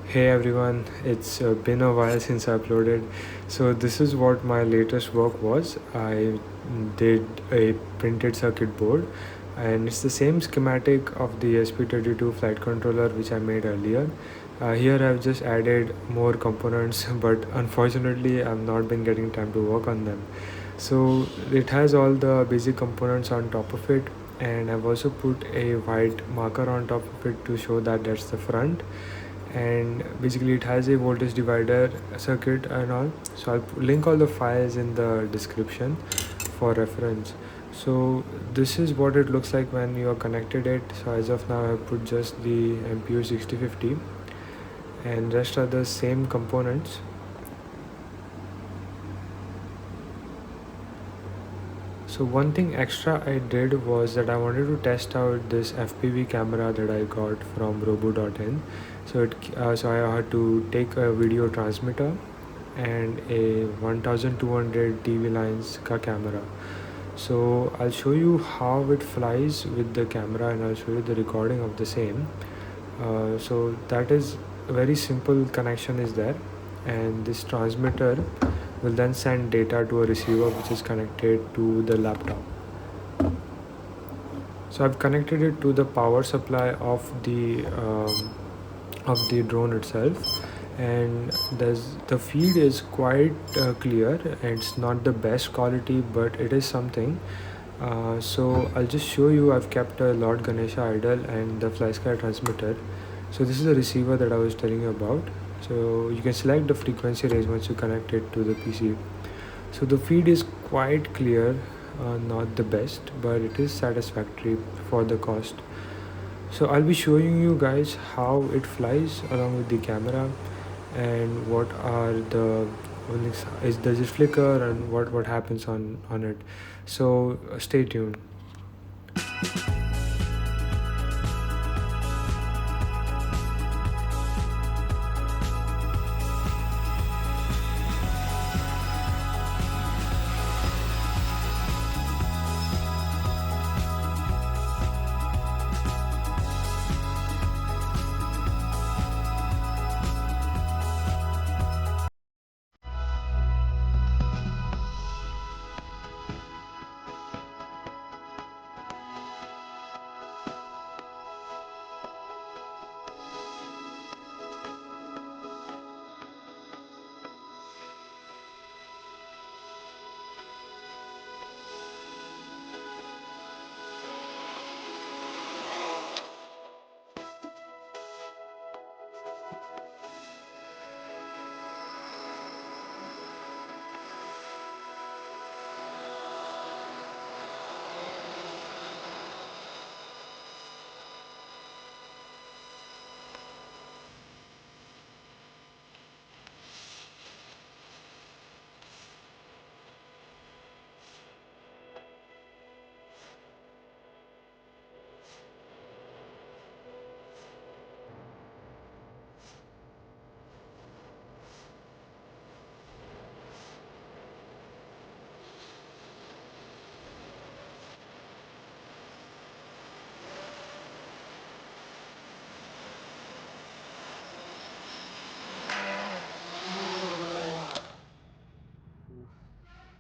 Hey everyone, it's been a while since I uploaded. So this is what my latest work was. I did a printed circuit board, and it's the same schematic of the ESP32 flight controller which I made earlier. Here I've just added more components, but unfortunately I've not been getting time to work on them. So it has all the basic components on top of it, and I've also put a white marker on top of it to show that that's the front. And basically it has a voltage divider circuit and all, so I'll link all the files in the description for reference. So this is what it looks like when you are connected it. So as of now I put just the MPU 6050 and rest are the same components. So one thing extra I did was that I wanted to test out this FPV camera that I got from robo.in. So I had to take a video transmitter and a 1200 TV lines ka camera. So I'll show you how it flies with the camera and I'll show you the recording of the same. So that is a very simple connection is there, and this transmitter will then send data to a receiver which is connected to the laptop. So I've connected it to the power supply of the drone itself, and the feed is quite clear. It's not the best quality, but it is something. So I'll just show you. I've kept a Lord Ganesha idle and the FlySky transmitter. So this is the receiver that I was telling you about. So you can select the frequency range once you connect it to the PC. So the feed is quite clear, not the best, but it is satisfactory for the cost. So I'll be showing you guys how it flies along with the camera, and what are the does it flicker and what happens on it. So stay tuned.